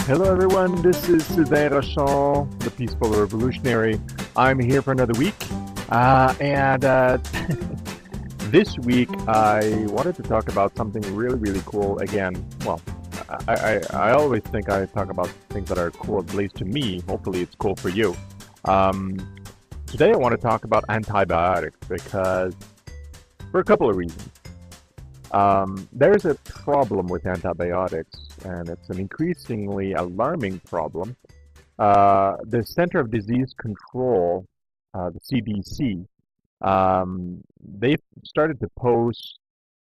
Hello, everyone. This is Sylvain Rochon, the Peaceful Revolutionary. I'm here for another week. And this week, I wanted to talk about something really, really cool. Again, well, I always think I talk about things that are cool, at least to me. Hopefully, it's cool for you. Um, Today, I want to talk about antibiotics because for a couple of reasons. There's a problem with antibiotics, and it's an increasingly alarming problem. The Center of Disease Control, the CDC, they've started to post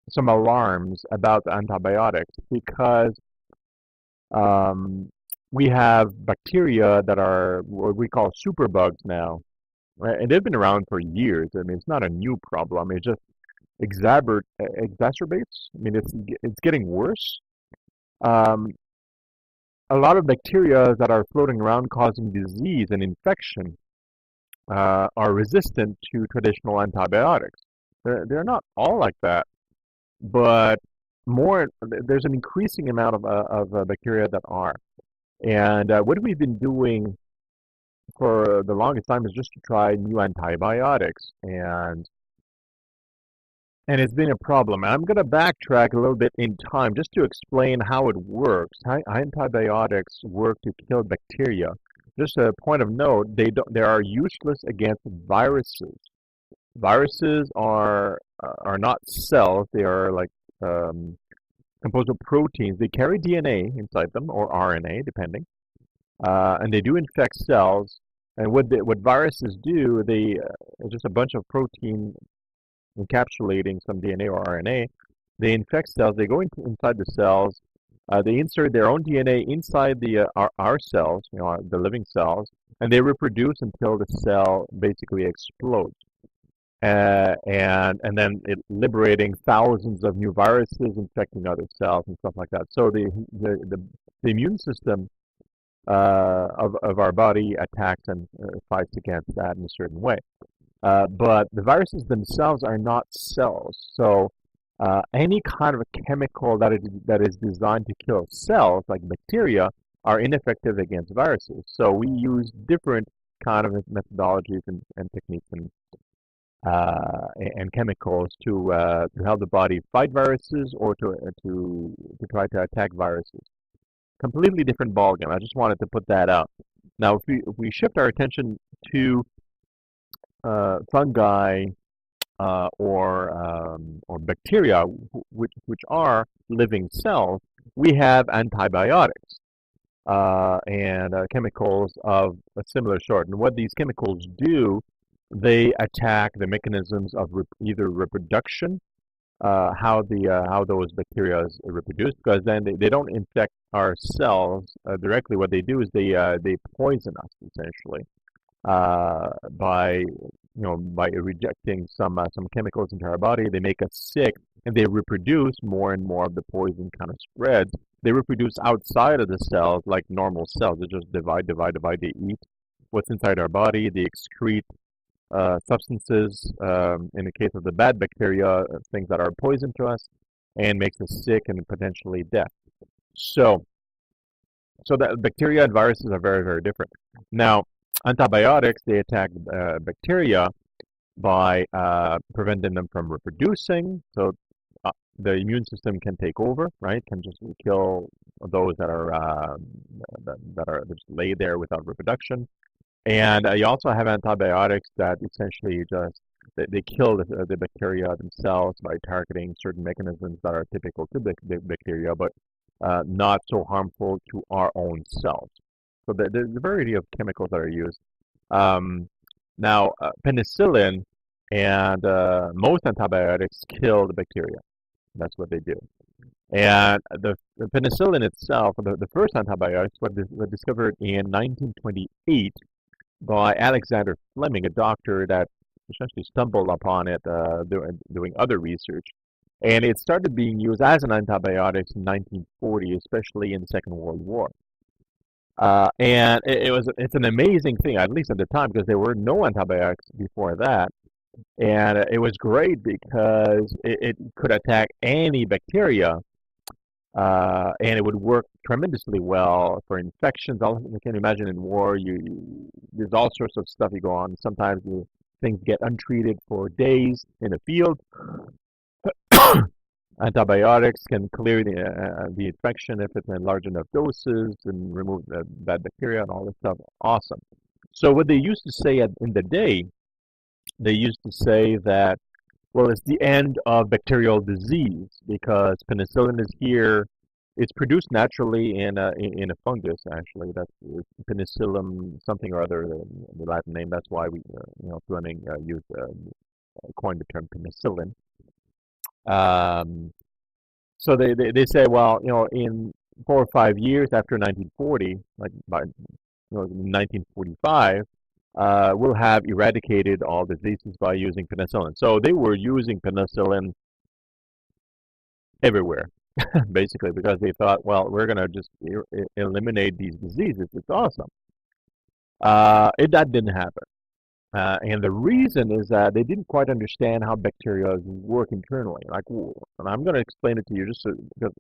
some alarms about antibiotics because um, we have bacteria that are what we call superbugs now, right? And they've been around for years. I mean, it's not a new problem. It just exacerbates. I mean, it's getting worse. Um, a lot of bacteria that are floating around causing disease and infection are resistant to traditional antibiotics. They're not all like that, but there's an increasing amount of bacteria that are. And what we've been doing for the longest time is just to try new antibiotics, and it's been a problem. And I'm going to backtrack a little bit in time just to explain how it works, how antibiotics work to kill bacteria. Just a point of note, they are useless against viruses. Viruses are not cells. They are like composed of proteins. They carry DNA inside them or RNA, depending, and they do infect cells. And what viruses do, just a bunch of protein encapsulating some DNA or RNA. They infect cells. They go inside the cells. They insert their own DNA inside our cells, the living cells, and they reproduce until the cell basically explodes. And then it liberating thousands of new viruses, infecting other cells and stuff like that. So the immune system of our body attacks and fights against that in a certain way. But the viruses themselves are not cells. So any kind of a chemical that is designed to kill cells, like bacteria, are ineffective against viruses. So we use different kind of methodologies and techniques and chemicals to help the body fight viruses or to try to attack viruses. Completely different ballgame. I just wanted to put that out. Now, if we shift our attention to fungi or bacteria, which are living cells, we have antibiotics and chemicals of a similar sort. And what these chemicals do, they attack the mechanisms of either reproduction, how those bacteria reproduce, because then they don't infect our cells directly. What they do is they poison us essentially by rejecting some chemicals into our body. They make us sick, and they reproduce more and more of the poison kind of spreads. They reproduce outside of the cells like normal cells. They just divide. They eat what's inside our body. They excrete substances. In the case of the bad bacteria, things that are poison to us, and makes us sick and potentially death. So that bacteria and viruses are very, very different. Now, antibiotics, they attack bacteria by preventing them from reproducing. So the immune system can take over, right? Can just kill those that are just lay there without reproduction. And you also have antibiotics that essentially they kill the bacteria themselves by targeting certain mechanisms that are typical to the bacteria, but not so harmful to our own cells. So there's a variety of chemicals that are used. Now, penicillin and most antibiotics kill the bacteria. That's what they do. And the penicillin itself, the first antibiotics, were discovered in 1928 by Alexander Fleming, a doctor that essentially stumbled upon it doing other research. And it started being used as an antibiotic in 1940, especially in the Second World War. And it's an amazing thing, at least at the time, because there were no antibiotics before that. And it was great because it could attack any bacteria And it would work tremendously well for infections. You can imagine in war, there's all sorts of stuff you go on. Sometimes things get untreated for days in a field. Antibiotics can clear the infection if it's in large enough doses and remove the bad bacteria and all this stuff. Awesome. So what they used to say in the day, they used to say that, well, it's the end of bacterial disease because penicillin is here. It's produced naturally in a fungus, actually. That's penicillium something or other, the Latin name. That's why Fleming coined the term penicillin. So they say, well, in 4 or 5 years after 1940, like by 1945, we'll have eradicated all diseases by using penicillin. So they were using penicillin everywhere, basically, because they thought, well, we're going to just eliminate these diseases. It's awesome. That didn't happen. And the reason is that they didn't quite understand how bacteria work internally. And I'm going to explain it to you because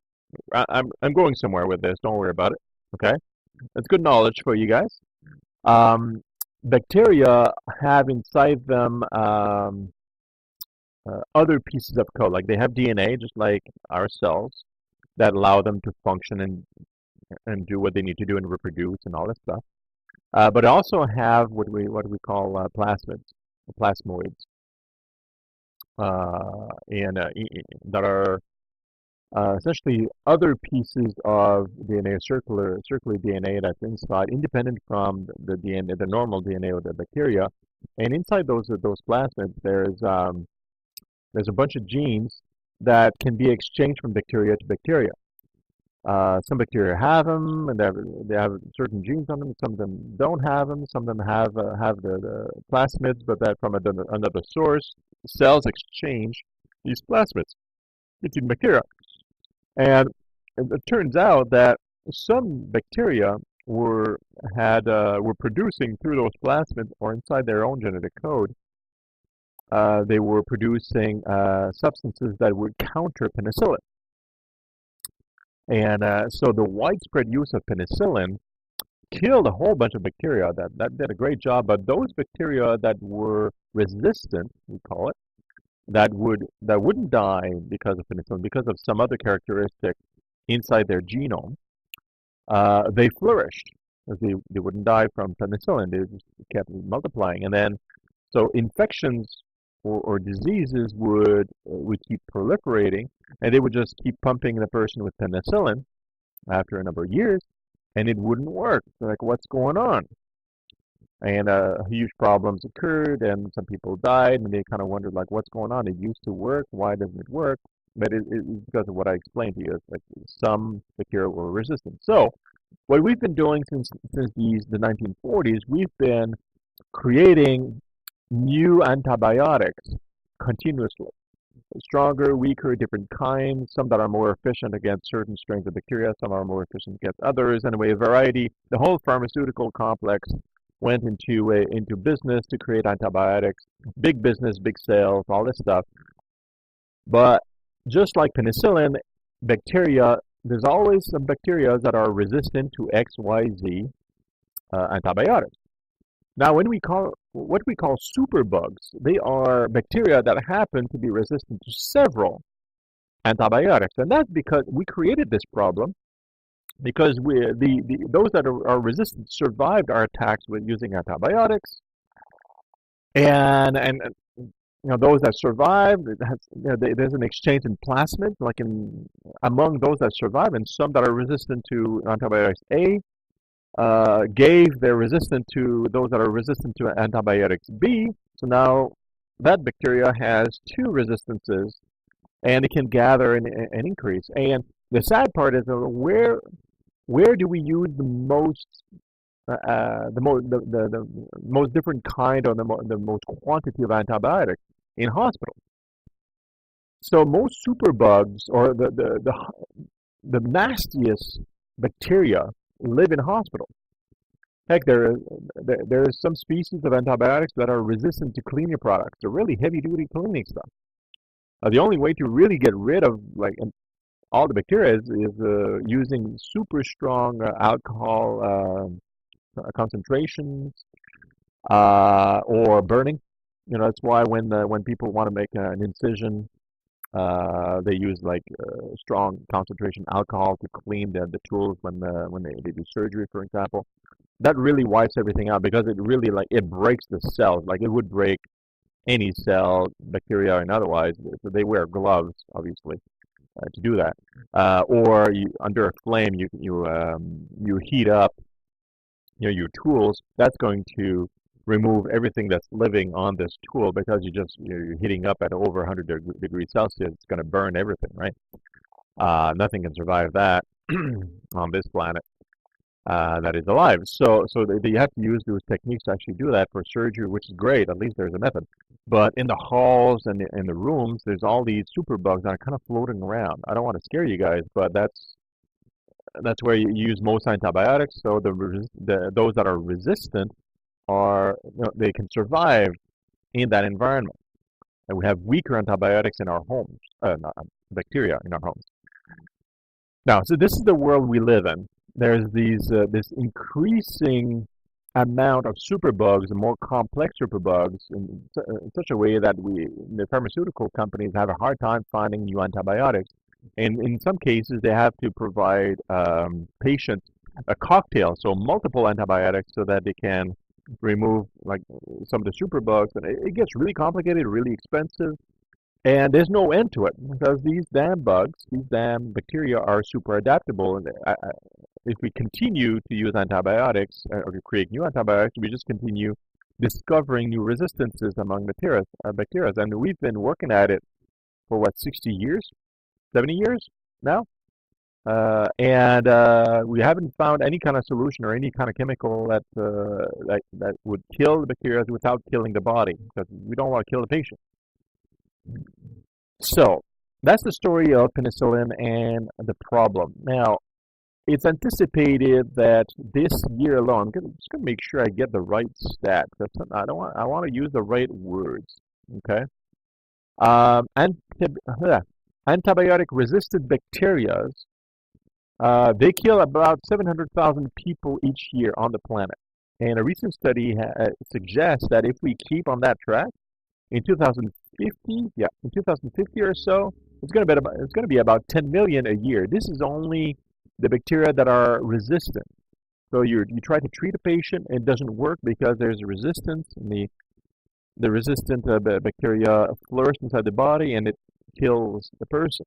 I'm going somewhere with this. Don't worry about it. Okay, that's good knowledge for you guys. Bacteria have inside them other pieces of code. Like they have DNA, just like our cells, that allow them to function and do what they need to do and reproduce and all that stuff. But also have what we call plasmoids, that are essentially other pieces of DNA, circular DNA that's inside, independent from the DNA, the normal DNA of the bacteria. And inside those plasmids, there's a bunch of genes that can be exchanged from bacteria to bacteria. Some bacteria have them, and they have certain genes on them. Some of them don't have them. Some of them have the plasmids, but that from another source. Cells exchange these plasmids between bacteria, and it turns out that some bacteria were producing through those plasmids or inside their own genetic code. They were producing substances that would counter penicillin. And so the widespread use of penicillin killed a whole bunch of bacteria that did a great job. But those bacteria that were resistant, we call it, that wouldn't die because of penicillin, because of some other characteristic inside their genome, they flourished. They wouldn't die from penicillin. They just kept multiplying. And then, so infections or diseases would keep proliferating, and they would just keep pumping the person with penicillin after a number of years, and it wouldn't work. They're like, what's going on? And huge problems occurred, and some people died, and they kind of wondered, like, what's going on? It used to work. Why doesn't it work? But it's because of what I explained to you. It's like some bacteria were resistant. So what we've been doing since the 1940s, we've been creating new antibiotics continuously. Stronger, weaker, different kinds, some that are more efficient against certain strains of bacteria, some are more efficient against others. Anyway, a variety. The whole pharmaceutical complex went into business to create antibiotics. Big business, big sales, all this stuff. But just like penicillin, bacteria, there's always some bacteria that are resistant to X, Y, Z antibiotics. Now, what we call superbugs, they are bacteria that happen to be resistant to several antibiotics, and that's because we created this problem because those that are resistant survived our attacks with using antibiotics, and those that survived, there's an exchange in plasmids, like among those that survive, and some that are resistant to antibiotics A. They're resistant to those that are resistant to antibiotics B. So now that bacteria has two resistances, and it can gather and increase. And the sad part is where do we use the most most different kind or the most quantity of antibiotics? In hospitals. So most superbugs or the nastiest bacteria live in hospitals. Heck, there is some species of antibiotics that are resistant to cleaning products. They're really heavy-duty cleaning stuff. The only way to really get rid of all the bacteria is using super strong alcohol concentrations or burning. That's why when people want to make an incision, they use like strong concentration alcohol to clean the tools when they do surgery, for example. That really wipes everything out because it really it breaks the cells. Like it would break any cell, bacteria and otherwise. So they wear gloves, obviously, to do that. Or under a flame, you heat up your tools. That's going to remove everything that's living on this tool because you're heating up at over 100 degrees Celsius. It's going to burn everything, right? Nothing can survive that on this planet that is alive. So they have to use those techniques to actually do that for surgery, which is great. At least there's a method. But in the halls and in the rooms, there's all these superbugs that are kind of floating around. I don't want to scare you guys, but that's where you use most antibiotics. So those that are resistant they can survive in that environment. And we have weaker antibiotics in our homes, not bacteria in our homes. Now, so this is the world we live in. There's this increasing amount of superbugs and more complex superbugs in such a way that the pharmaceutical companies have a hard time finding new antibiotics. And in some cases, they have to provide patients a cocktail, so multiple antibiotics, so that they can remove like some of the superbugs. And it gets really complicated, really expensive, and there's no end to it because these damn bugs, these damn bacteria are super adaptable. And if we continue to use antibiotics or to create new antibiotics, we just continue discovering new resistances among bacteria. And we've been working at it for 60 years, 70 years now? And we haven't found any kind of solution or any kind of chemical that would kill the bacteria without killing the body, because we don't want to kill the patient. So that's the story of penicillin and the problem. Now, it's anticipated that this year alone, I'm just going to make sure I get the right stat. I want to use the right words. Okay. Antibiotic-resistant bacteria, they kill about 700,000 people each year on the planet. And a recent study suggests that if we keep on that track, in 2050 or so, it's going to be about 10 million a year. This is only the bacteria that are resistant. So you try to treat a patient, and it doesn't work because there's a resistance, and the resistant bacteria flourish inside the body, and it kills the person.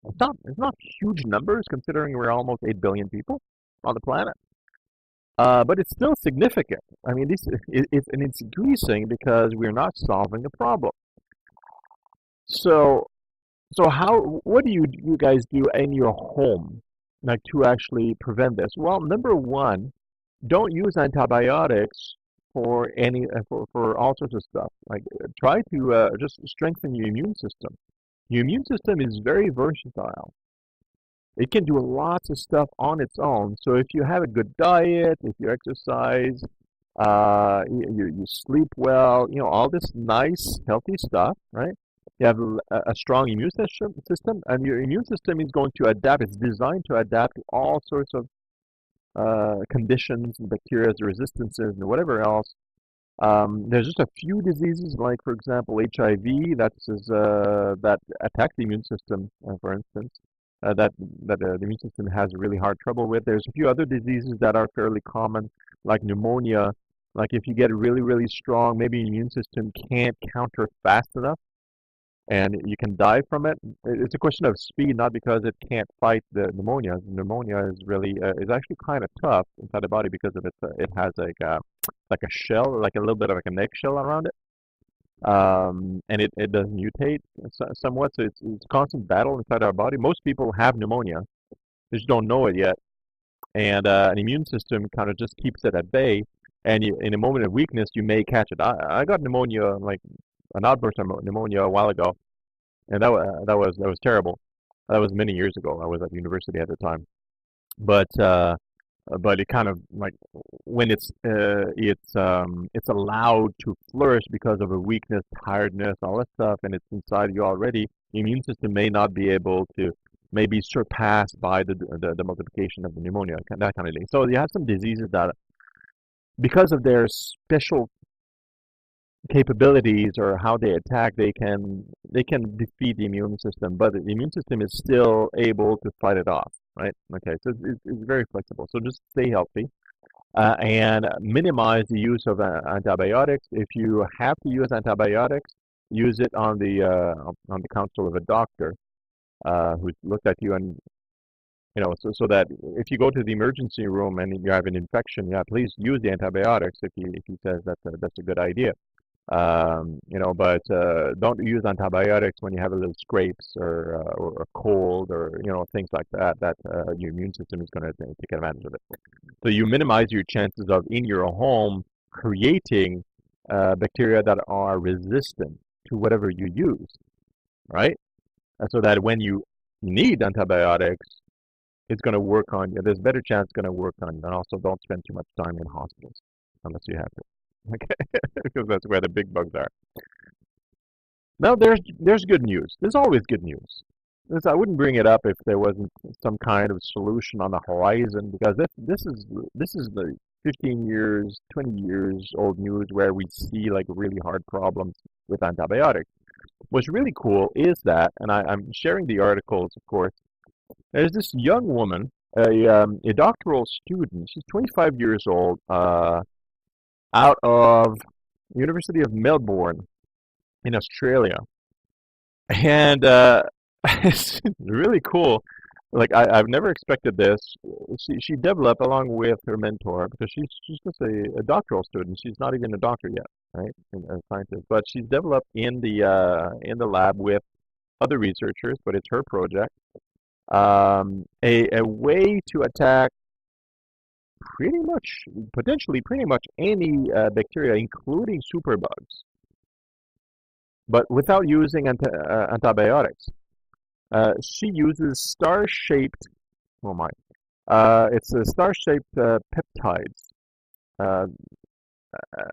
It's not huge numbers considering we're almost 8 billion people on the planet. But it's still significant. I mean, it's increasing because we're not solving the problem. So what do you guys do in your home, like, to actually prevent this? Well, number one, don't use antibiotics for all sorts of stuff. Like, try to just strengthen your immune system. Your immune system is very versatile. It can do lots of stuff on its own. So if you have a good diet, if you exercise, you sleep well, all this nice, healthy stuff, right? You have a strong immune system, and your immune system is going to adapt. It's designed to adapt to all sorts of conditions, bacteria, resistances, and whatever else. There's just a few diseases, like, for example, HIV, that attack the immune system, for instance, that the immune system has really hard trouble with. There's a few other diseases that are fairly common, like pneumonia. Like, if you get really, really strong, maybe your immune system can't counter fast enough, and you can die from it. It's a question of speed, not because it can't fight the pneumonia. Pneumonia is actually kind of tough inside the body because of it has like a shell, like a little bit of like an eggshell around it, and it does mutate somewhat. So it's a constant battle inside our body. Most people have pneumonia, they just don't know it yet, and an immune system kind of just keeps it at bay. And in a moment of weakness, you may catch it. I got pneumonia, like an outburst of pneumonia, a while ago, and that was terrible. That was many years ago. I was at university at the time, but it kind of, like, when it's allowed to flourish because of a weakness, tiredness, all that stuff, and it's inside you already. The immune system may not be able to may be surpassed by the multiplication of the pneumonia, that kind of thing. So you have some diseases that, because of their special capabilities or how they attack, they can defeat the immune system, but the immune system is still able to fight it off, right? Okay, so it's very flexible. So just stay healthy and minimize the use of antibiotics. If you have to use antibiotics, use it on the counsel of a doctor who's looked at you, and so that if you go to the emergency room and you have an infection, yeah, please use the antibiotics if he says that's a good idea. But don't use antibiotics when you have a little scrapes or a cold or things like that. That your immune system is going to take advantage of it. So you minimize your chances of in your home creating bacteria that are resistant to whatever you use, right? And so that when you need antibiotics, it's going to work on you. There's a better chance it's going to work on you. And also, don't spend too much time in hospitals unless you have to. Okay, because that's where the big bugs are. Now, there's good news. There's always good news. I wouldn't bring it up if there wasn't some kind of solution on the horizon, because this is the 15 years, 20 years old news where we see like really hard problems with antibiotics. What's really cool is that, and I'm sharing the articles, of course. There's this young woman, a doctoral student. She's 25 years old. Out of University of Melbourne in Australia, and it's really cool. Like I've never expected this. She developed along with her mentor, because she's just a doctoral student. She's not even a doctor yet, right? A scientist, but she's developed in the lab with other researchers, but it's her project. A way to attack potentially pretty much any bacteria, including superbugs, but without using antibiotics. She uses star-shaped, oh my, it's a star-shaped peptides. Uh,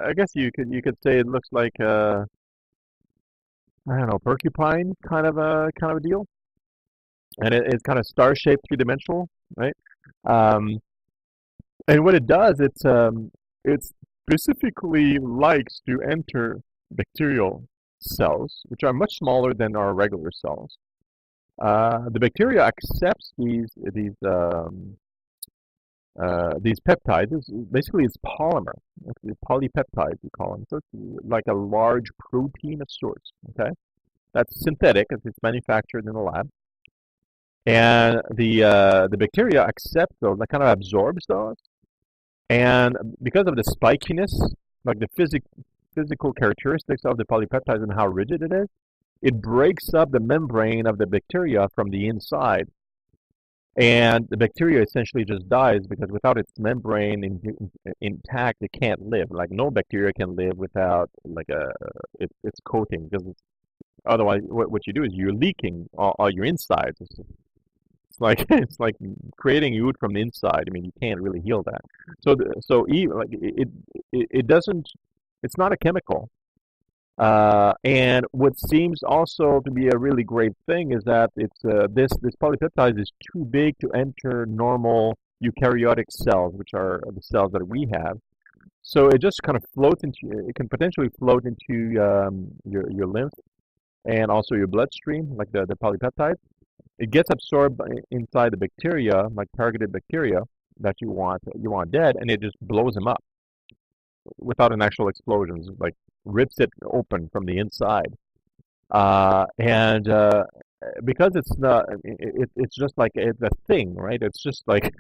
I guess you could say it looks like I don't know, porcupine kind of a deal, and it's kind of star-shaped, three-dimensional, right? Um, And what it does, it specifically likes to enter bacterial cells, which are much smaller than our regular cells. The bacteria accepts these peptides. Basically, it's polymer. It's polypeptides, we call them. So it's like a large protein of sorts. Okay, that's synthetic, as it's manufactured in the lab. And the bacteria accept those, that kind of absorbs those. And because of the spikiness, like the physical characteristics of the polypeptides and how rigid it is, it breaks up the membrane of the bacteria from the inside. And the bacteria essentially just dies, because without its membrane intact, it can't live. Like no bacteria can live without like its coating, because otherwise what you do is you're leaking all your insides. It's like it's like creating wood from the inside. I mean, you can't really heal that. So even like it doesn't. It's not a chemical. And what seems also to be a really great thing is that this polypeptide is too big to enter normal eukaryotic cells, which are the cells that we have. So it just kind of floats into. It can potentially float into your lymph and also your bloodstream, like the polypeptide. It gets absorbed inside the bacteria, like targeted bacteria that you want dead, and it just blows them up without an actual explosion. It like rips it open from the inside. And because it's not, it's just like it's a thing, right? It's just like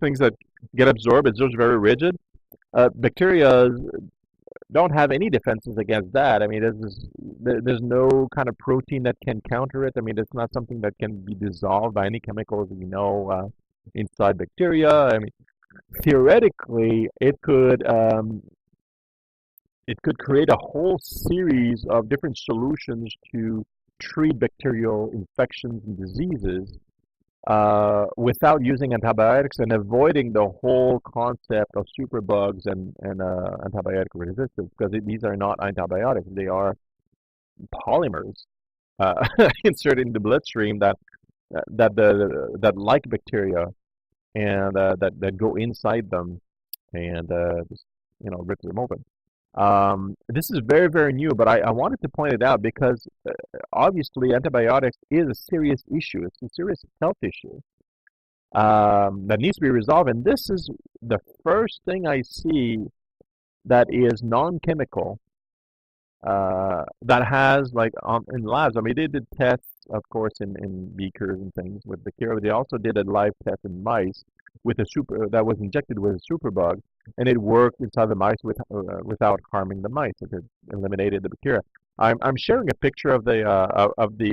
things that get absorbed. It's just very rigid. Bacteria don't have any defenses against that. I mean, there's no kind of protein that can counter it. I mean, it's not something that can be dissolved by any chemicals we know inside bacteria. I mean, theoretically, it could create a whole series of different solutions to treat bacterial infections and diseases without using antibiotics, and avoiding the whole concept of superbugs and antibiotic resistance, because these are not antibiotics. They are polymers inserted in the bloodstream that that like bacteria and that go inside them and just rip them open. This is very, very new, but I wanted to point it out because obviously antibiotics is a serious issue. It's a serious health issue that needs to be resolved. And this is the first thing I see that is non-chemical that has like in labs. I mean, they did tests, of course, in beakers and things with bacteria. But they also did a live test in mice with a that was injected with a superbug, and it worked inside the mice without harming the mice. It eliminated the bacteria. I'm sharing a picture of the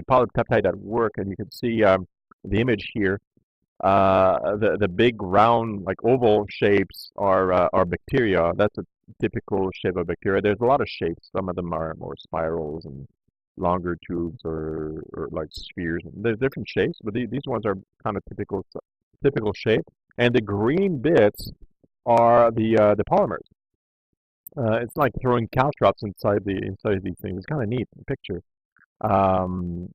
polypeptide at work, and you can see the image here. The big round like oval shapes are bacteria. That's a typical shape of bacteria. There's a lot of shapes. Some of them are more spirals and longer tubes or like spheres. There's different shapes, but these ones are kind of typical shape. And the green bits are the polymers. It's like throwing caltrops inside these things. It's kind of neat picture. Um,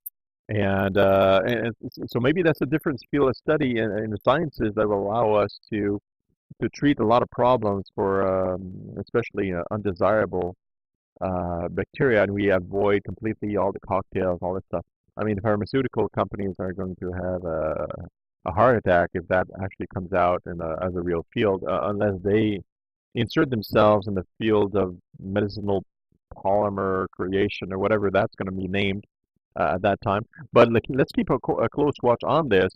and so maybe that's a different field of study in the sciences that will allow us to treat a lot of problems for especially undesirable bacteria, and we avoid completely all the cocktails, all this stuff. I mean, pharmaceutical companies are going to have a heart attack if that actually comes out as a real field, unless they insert themselves in the field of medicinal polymer creation or whatever that's going to be named at that time. But let's keep a close watch on this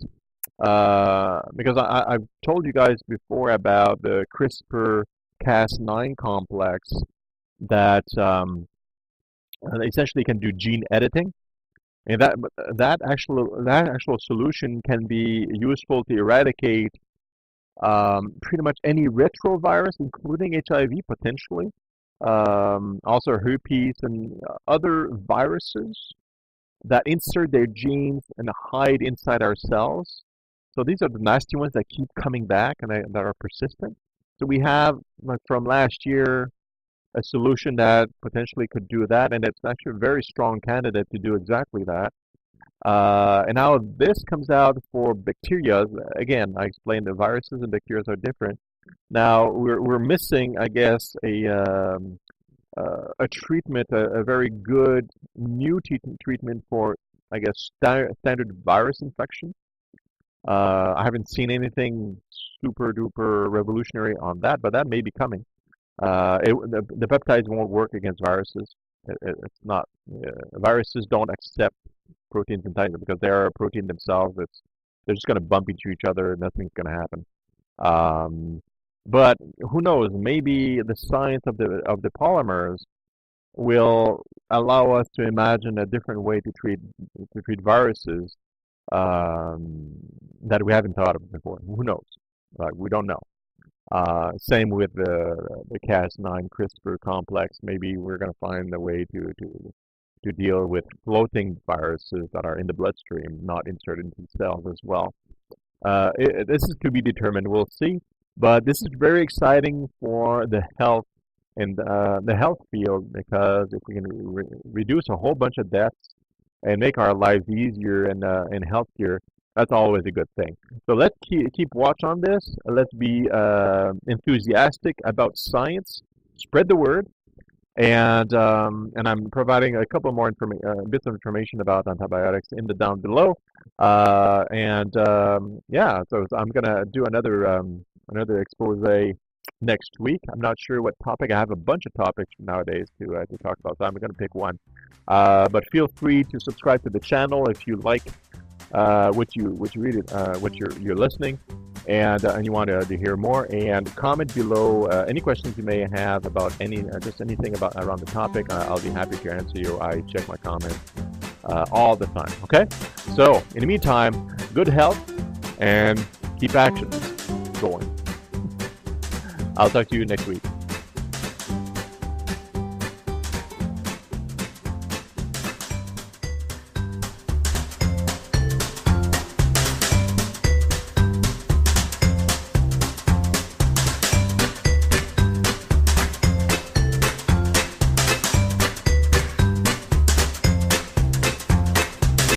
because I've told you guys before about the CRISPR-Cas9 complex that essentially can do gene editing. And that actual solution can be useful to eradicate pretty much any retrovirus, including HIV potentially, also herpes and other viruses that insert their genes and hide inside our cells. So these are the nasty ones that keep coming back and that are persistent. So we have, like from last year, a solution that potentially could do that, and it's actually a very strong candidate to do exactly that. And now this comes out for bacteria. Again, I explained the viruses and bacteria are different. Now we're missing, I guess, a treatment, a very good new treatment for, I guess, standard virus infection. I haven't seen anything super duper revolutionary on that, but that may be coming. The peptides won't work against viruses. It's not. Viruses don't accept proteins entirely because they are a protein themselves. They're just going to bump into each other and nothing's going to happen. But who knows? Maybe the science of the polymers will allow us to imagine a different way to treat viruses that we haven't thought of before. Who knows? We don't know. Same with the Cas9 CRISPR complex. Maybe we're going to find a way to deal with floating viruses that are in the bloodstream, not inserted into cells as well. This is to be determined. We'll see. But this is very exciting for the health and the health field, because if we can reduce a whole bunch of deaths and make our lives easier and healthier, that's always a good thing. So let's keep watch on this. Let's be enthusiastic about science. Spread the word. And I'm providing a couple more bits of information about antibiotics in the down below. Yeah, so I'm gonna do another expose next week. I'm not sure what topic. I have a bunch of topics nowadays to talk about, so I'm gonna pick one. But feel free to subscribe to the channel if you like what you're listening, and you want to hear more, and comment below any questions you may have about just anything around the topic. I'll be happy to answer you. I check my comments all the time. Okay, so in the meantime, good health and keep actions going. I'll talk to you next week.